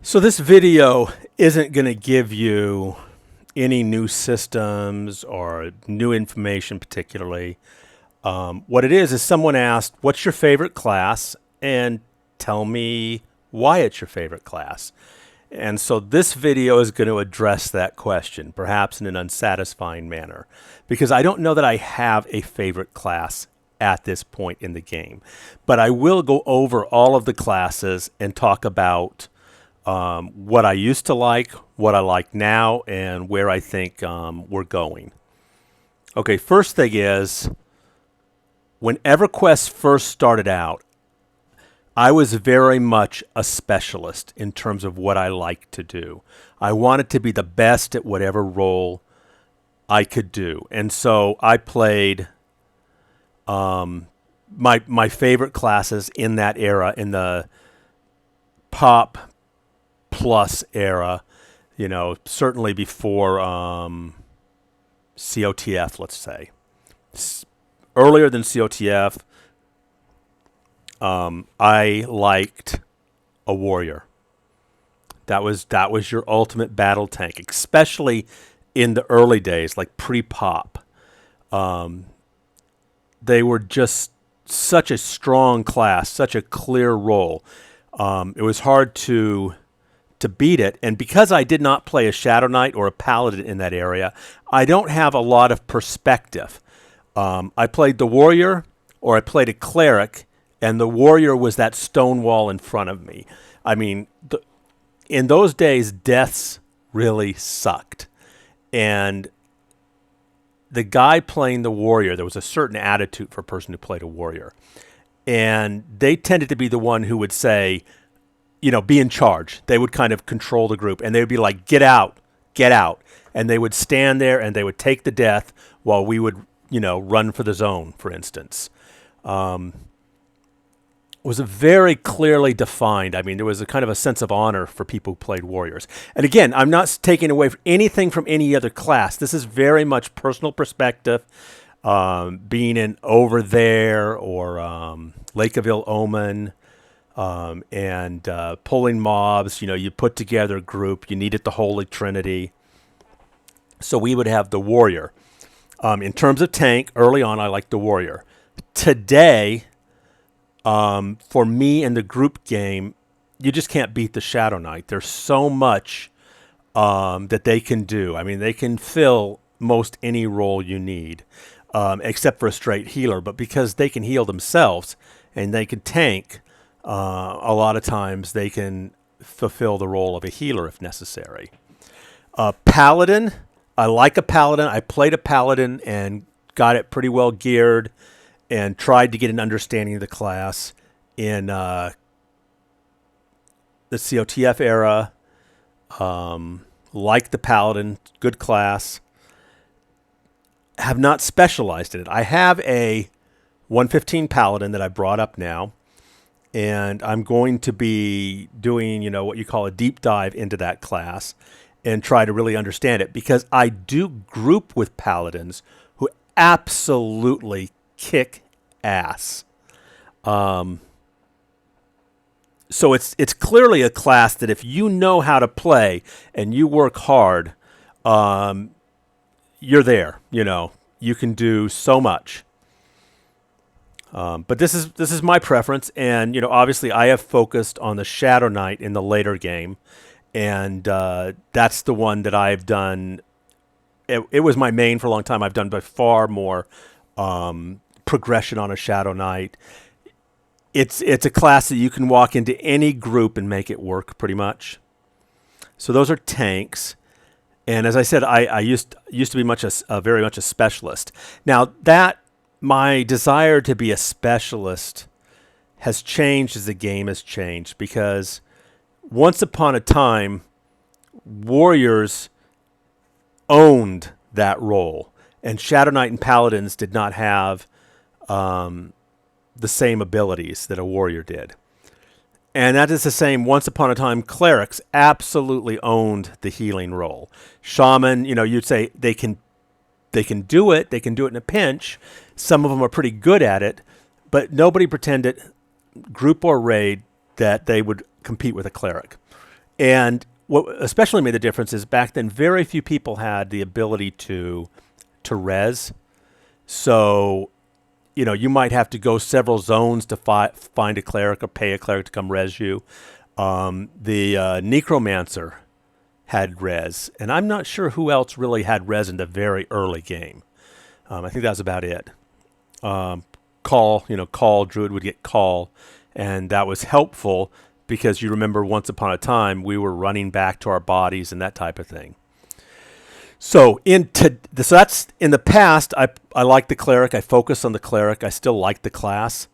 So this video isn't going to give you any new systems or new information particularly. What it is someone asked, what's your favorite class? And tell me why it's your favorite class. And so this video is going to address that question, perhaps in an unsatisfying manner, because I don't know that I have a favorite class at this point in the game. But I will go over all of the classes and talk about what I used to like, what I like now, and where I think we're going. Okay, first thing is, when Everquest first started out, I was very much a specialist in terms of what I like to do. I wanted to be the best at whatever role I could do. And so I played my favorite classes in that era, in the pop plus era, you know, certainly before COTF, let's say. Earlier than COTF, I liked a warrior. That was your ultimate battle tank, especially in the early days, like pre-pop. They were just such a strong class, such a clear role. It was hard to beat it, and because I did not play a Shadow Knight or a Paladin in that area, I don't have a lot of perspective. I played the warrior, or I played a cleric, and the warrior was that stone wall in front of me. I mean, in those days, deaths really sucked. And the guy playing the warrior, there was a certain attitude for a person who played a warrior. And they tended to be the one who would say, you know, be in charge. They would kind of control the group. And they would be like, get out, get out. And they would stand there and they would take the death while we would, you know, run for the zone, for instance. Was a very clearly defined. I mean, there was a kind of a sense of honor for people who played warriors. And again, I'm not taking away anything from any other class. This is very much personal perspective. Being in Over There or Lake of Ill Omen, and pulling mobs. You know, you put together a group. You needed the Holy Trinity. So we would have the warrior. In terms of tank, early on, I liked the warrior. Today, for me in the group game, you just can't beat the Shadow Knight. There's so much that they can do. I mean, they can fill most any role you need, except for a straight healer. But because they can heal themselves and they can tank, a lot of times they can fulfill the role of a healer if necessary. Paladin, I like a Paladin. I played a Paladin and got it pretty well geared and tried to get an understanding of the class in the COTF era. Like the Paladin, good class. Have not specialized in it. I have a 115 Paladin that I brought up now, and I'm going to be doing, you know, what you call a deep dive into that class and try to really understand it, because I do group with Paladins who absolutely kick ass. So it's clearly a class that if you know how to play and you work hard, you're there. You know, you can do so much. But this is my preference, and you know, obviously I have focused on the Shadow Knight in the later game, and that's the one that I've done. It was my main for a long time. I've done by far more progression on a Shadow Knight. It's a class that you can walk into any group and make it work pretty much. So those are tanks. And as I said, I used to be very much a specialist. Now that my desire to be a specialist has changed as the game has changed, because once upon a time, warriors owned that role, and Shadow Knight and Paladins did not have the same abilities that a warrior did. And that is the same. Once upon a time, clerics absolutely owned the healing role. Shaman, you know, you'd say they can do it. They can do it in a pinch. Some of them are pretty good at it, but nobody pretended, group or raid, that they would compete with a cleric. And what especially made the difference is back then very few people had the ability to res. So, you might have to go several zones to find a cleric or pay a cleric to come res you. The Necromancer had res, and I'm not sure who else really had res in the very early game. I think that was about it. Call, Druid would get call, and that was helpful because you remember once upon a time we were running back to our bodies and that type of thing. So so that's in the past. I like the cleric. I focus on the cleric. I still like the class.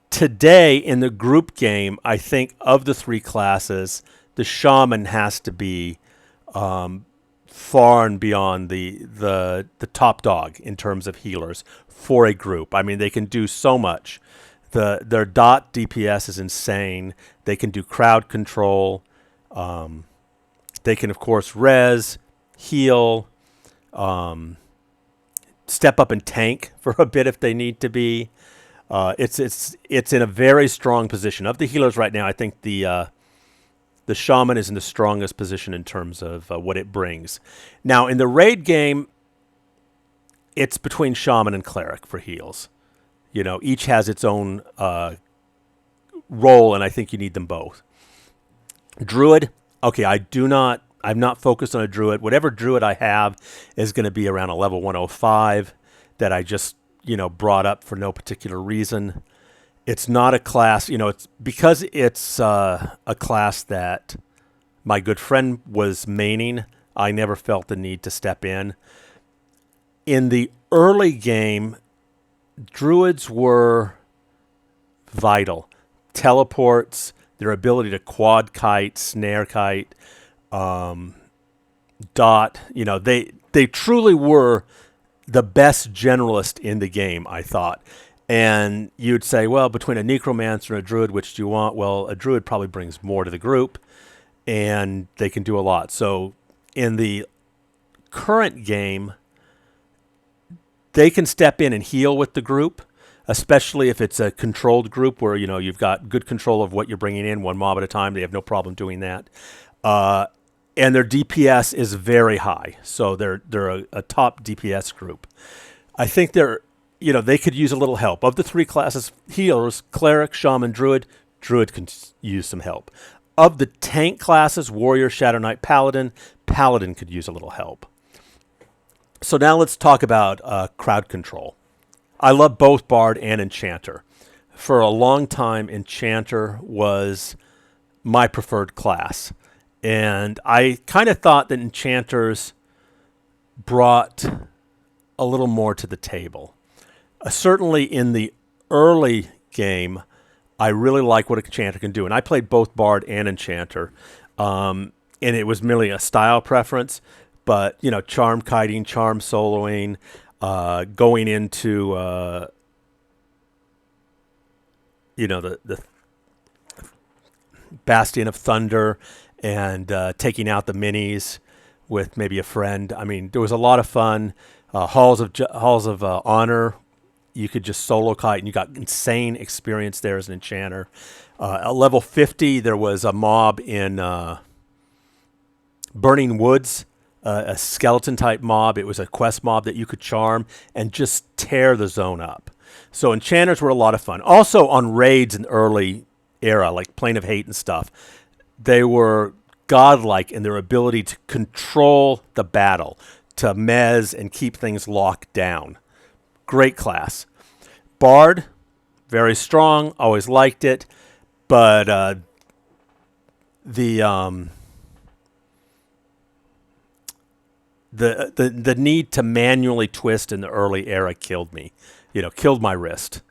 Today in the group game, I think of the three classes, the shaman has to be far and beyond the top dog in terms of healers for a group. I mean, they can do so much. Their dot DPS is insane. They can do crowd control. They can, of course, res, heal, step up and tank for a bit if they need to be. It's in a very strong position. Of the healers right now, I think the shaman is in the strongest position in terms of what it brings. Now, in the raid game, it's between shaman and cleric for heals. Each has its own role, and I think you need them both. Druid, okay, I'm not focused on a druid. Whatever druid I have is going to be around a level 105 that I just, brought up for no particular reason. It's not a class, it's because it's a class that my good friend was maining. I never felt the need to step in. In the early game, druids were vital. Teleports, their ability to quad kite, snare kite, dot, they truly were the best generalist in the game, I thought. And you'd say, well, between a necromancer and a druid, which do you want? Well, a druid probably brings more to the group, and they can do a lot. So in the current game, they can step in and heal with the group, especially if it's a controlled group where, you've got good control of what you're bringing in, one mob at a time. They have no problem doing that. And their DPS is very high. So they're a top DPS group. I think they could use a little help. Of the three classes, healers, cleric, shaman, druid can use some help. Of the tank classes, warrior, shadow knight, paladin could use a little help. So now let's talk about crowd control. I love both bard and enchanter. For a long time, enchanter was my preferred class. And I kind of thought that enchanters brought a little more to the table. Certainly in the early game, I really like what an enchanter can do. And I played both bard and enchanter. And it was merely a style preference. But, charm kiting, charm soloing, going into, the Bastion of Thunder and taking out the minis with maybe a friend. I mean, there was a lot of fun. Halls of Honor, you could just solo kite, and you got insane experience there as an enchanter. At level 50, there was a mob in Burning Woods, a skeleton-type mob. It was a quest mob that you could charm and just tear the zone up. So enchanters were a lot of fun. Also on raids in the early era, like Plane of Hate and stuff, they were godlike in their ability to control the battle, to mez and keep things locked down. Great class. Bard, very strong, always liked it, but the need to manually twist in the early era killed me, killed my wrist.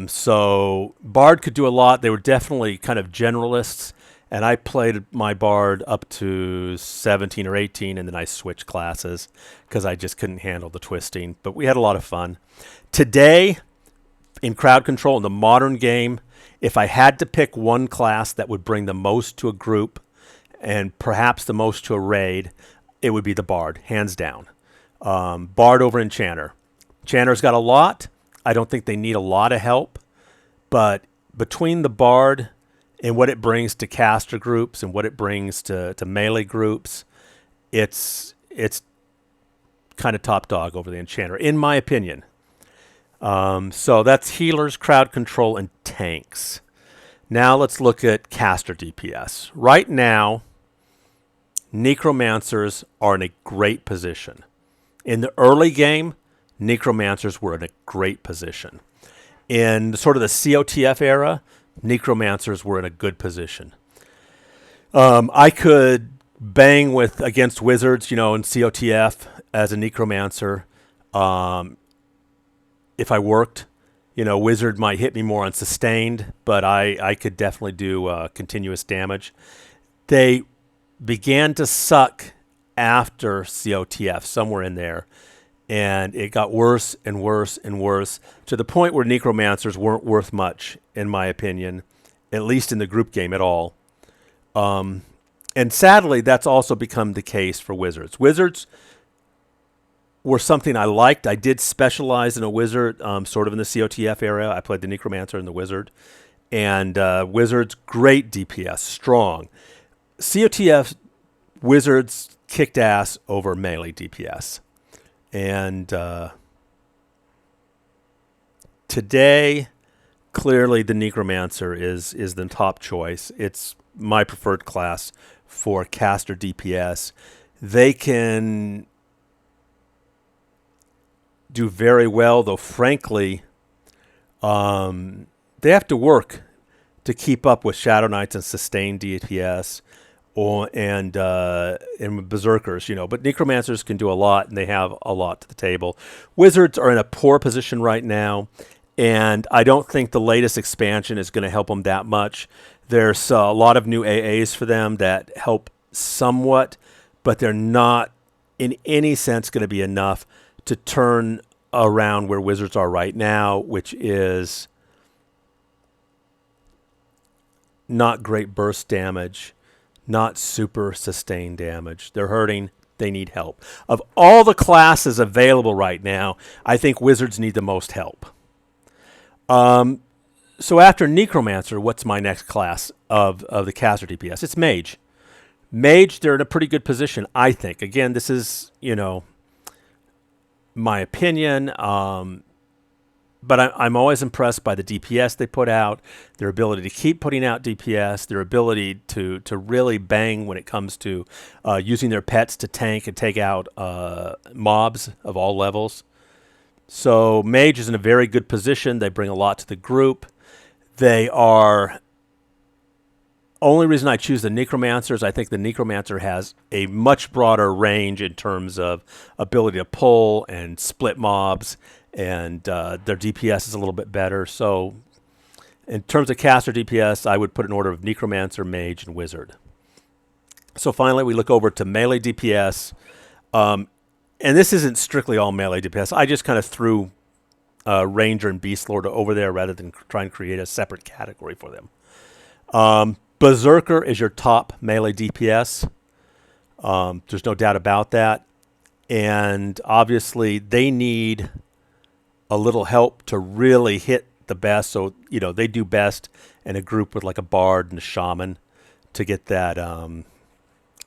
So Bard could do a lot. They were definitely kind of generalists, and I played my Bard up to 17 or 18, and then I switched classes because I just couldn't handle the twisting. But we had a lot of fun. Today, in crowd control, in the modern game, if I had to pick one class that would bring the most to a group and perhaps the most to a raid, it would be the Bard, hands down. Bard over Enchanter. Enchanter's got a lot. I don't think they need a lot of help. But between the Bard and what it brings to caster groups and what it brings to melee groups, it's kind of top dog over the Enchanter, in my opinion. So that's healers, crowd control, and tanks. Now let's look at caster DPS. Right now, Necromancers are in a great position. In the early game, Necromancers were in a great position. In sort of the COTF era, Necromancers were in a good position. I could bang against wizards, in COTF as a Necromancer. If I worked, wizard might hit me more on sustained, but I could definitely do continuous damage. They began to suck after COTF, somewhere in there, and it got worse and worse and worse to the point where Necromancers weren't worth much, in my opinion, at least in the group game at all. And sadly, that's also become the case for wizards. Wizards were something I liked. I did specialize in a wizard, sort of in the COTF area. I played the Necromancer and the wizard. And wizards, great DPS, strong. COTF wizards kicked ass over melee DPS. And today, clearly the Necromancer is the top choice. It's my preferred class for caster DPS. They can do very well, though frankly, they have to work to keep up with Shadow Knights and sustained DPS and Berserkers, But Necromancers can do a lot, and they have a lot to the table. Wizards are in a poor position right now, and I don't think the latest expansion is going to help them that much. There's a lot of new AAs for them that help somewhat, but they're not in any sense going to be enough to turn around where wizards are right now, which is not great burst damage, not super sustained damage. They're hurting. They need help. Of all the classes available right now, I think wizards need the most help. So after Necromancer, what's my next class of the caster DPS? It's Mage. Mage, they're in a pretty good position, I think. Again, this is, my opinion, but I'm always impressed by the DPS they put out, their ability to keep putting out DPS, their ability to really bang when it comes to using their pets to tank and take out mobs of all levels. So Mage is in a very good position. They bring a lot to the group. They are... Only reason I choose the Necromancer is I think the Necromancer has a much broader range in terms of ability to pull and split mobs, and their DPS is a little bit better. So in terms of caster DPS, I would put an order of Necromancer, Mage, and Wizard. So finally, we look over to melee DPS. And this isn't strictly all melee DPS. I just kind of threw Ranger and Beastlord over there rather than try and create a separate category for them. Berserker is your top melee DPS. There's no doubt about that. And obviously, they need a little help to really hit the best. So, they do best in a group with like a Bard and a Shaman to get that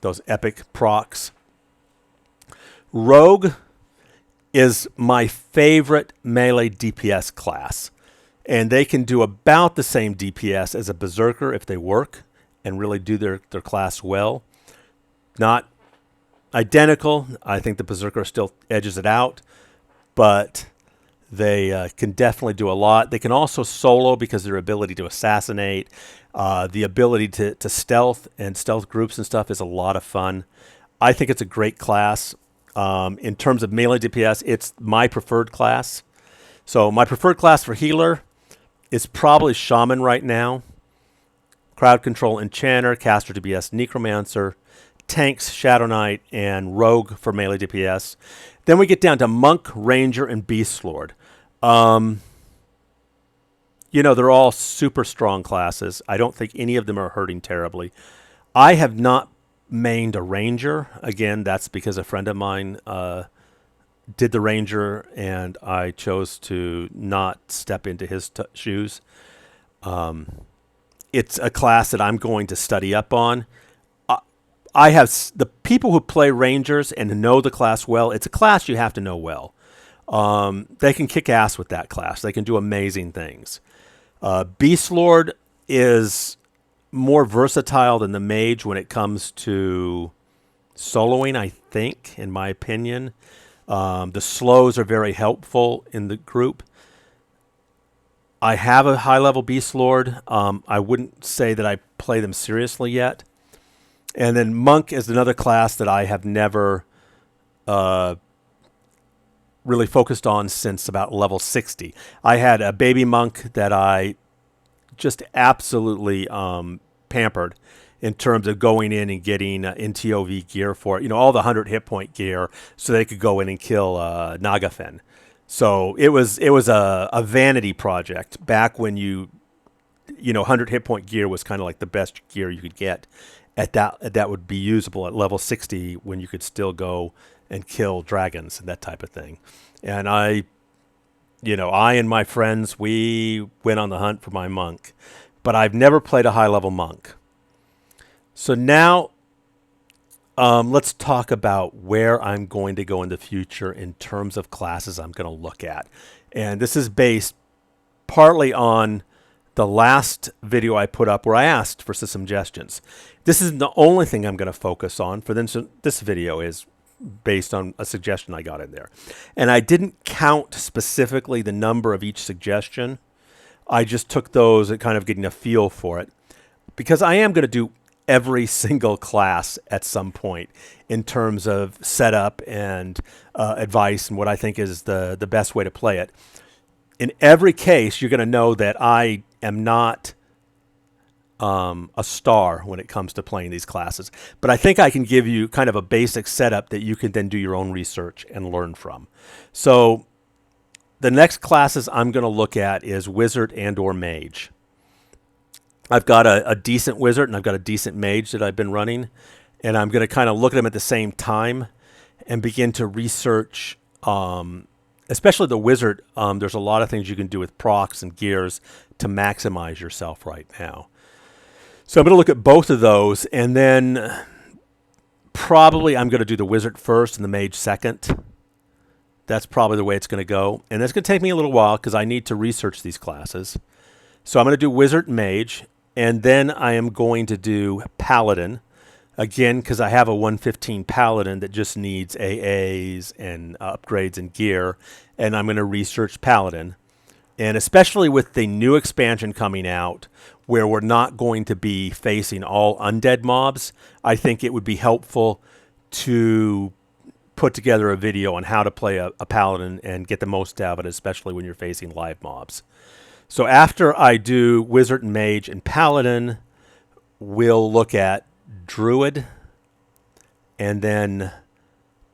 those epic procs. Rogue is my favorite melee DPS class. And they can do about the same DPS as a Berserker if they work and really do their class well. Not identical. I think the Berserker still edges it out. But they can definitely do a lot. They can also solo because of their ability to assassinate. The ability to stealth and stealth groups and stuff is a lot of fun. I think it's a great class. In terms of melee DPS, it's my preferred class. So my preferred class for healer is probably Shaman right now. Crowd control, Enchanter, caster DPS, Necromancer, tanks, Shadow Knight, and Rogue for melee DPS. Then we get down to Monk, Ranger, and Beastlord. They're all super strong classes. I don't think any of them are hurting terribly. I have not mained a Ranger. Again, that's because a friend of mine did the Ranger, and I chose to not step into his shoes. it's a class that I'm going to study up on. I have the people who play Rangers and know the class well. It's a class you have to know well. They can kick ass with that class. They can do amazing things. Beast Lord is more versatile than the Mage when it comes to soloing, I think, in my opinion. The slows are very helpful in the group. I have a high-level Beast Lord. I wouldn't say that I play them seriously yet. And then Monk is another class that I have never really focused on since about level 60. I had a baby monk that I just absolutely pampered in terms of going in and getting NTOV gear for it. You know, all the 100 hit point gear so they could go in and kill Nagafen. So it was a vanity project back when you know 100 hit point gear was kind of like the best gear you could get at that would be usable at level 60 when you could still go and kill dragons and that type of thing. And I and my friends, we went on the hunt for my monk, but I've never played a high level monk. So now let's talk about where I'm going to go in the future in terms of classes I'm going to look at. And this is based partly on the last video I put up where I asked for some suggestions. This isn't the only thing I'm going to focus on. For this video is based on a suggestion I got in there. And I didn't count specifically the number of each suggestion. I just took those and kind of getting a feel for it. Because I am going to do every single class at some point in terms of setup and advice and what I think is the best way to play it. In every case, you're going to know that I am not a star when it comes to playing these classes. But I think I can give you kind of a basic setup that you can then do your own research and learn from. So the next classes I'm going to look at is Wizard and or Mage. I've got a decent Wizard and I've got a decent Mage that I've been running. And I'm going to kind of look at them at the same time and begin to research, especially the Wizard. There's a lot of things you can do with procs and gears to maximize yourself right now. So I'm going to look at both of those, and then probably I'm going to do the Wizard first and the Mage second. That's probably the way it's going to go. And that's going to take me a little while because I need to research these classes. So I'm going to do Wizard and Mage, and then I am going to do Paladin. Again, because I have a 115 Paladin that just needs AAs and upgrades and gear, and I'm going to research Paladin. And especially with the new expansion coming out, where we're not going to be facing all undead mobs, I think it would be helpful to put together a video on how to play a Paladin and get the most out of it, especially when you're facing live mobs. So after I do Wizard and Mage and Paladin, we'll look at Druid, and then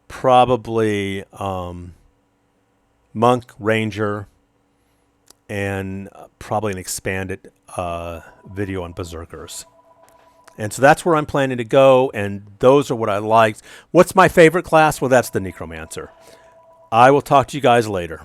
probably Monk, Ranger, and probably an expanded video on Berserkers. And so that's where I'm planning to go, and those are what I liked. What's my favorite class? Well, that's the Necromancer. I will talk to you guys later.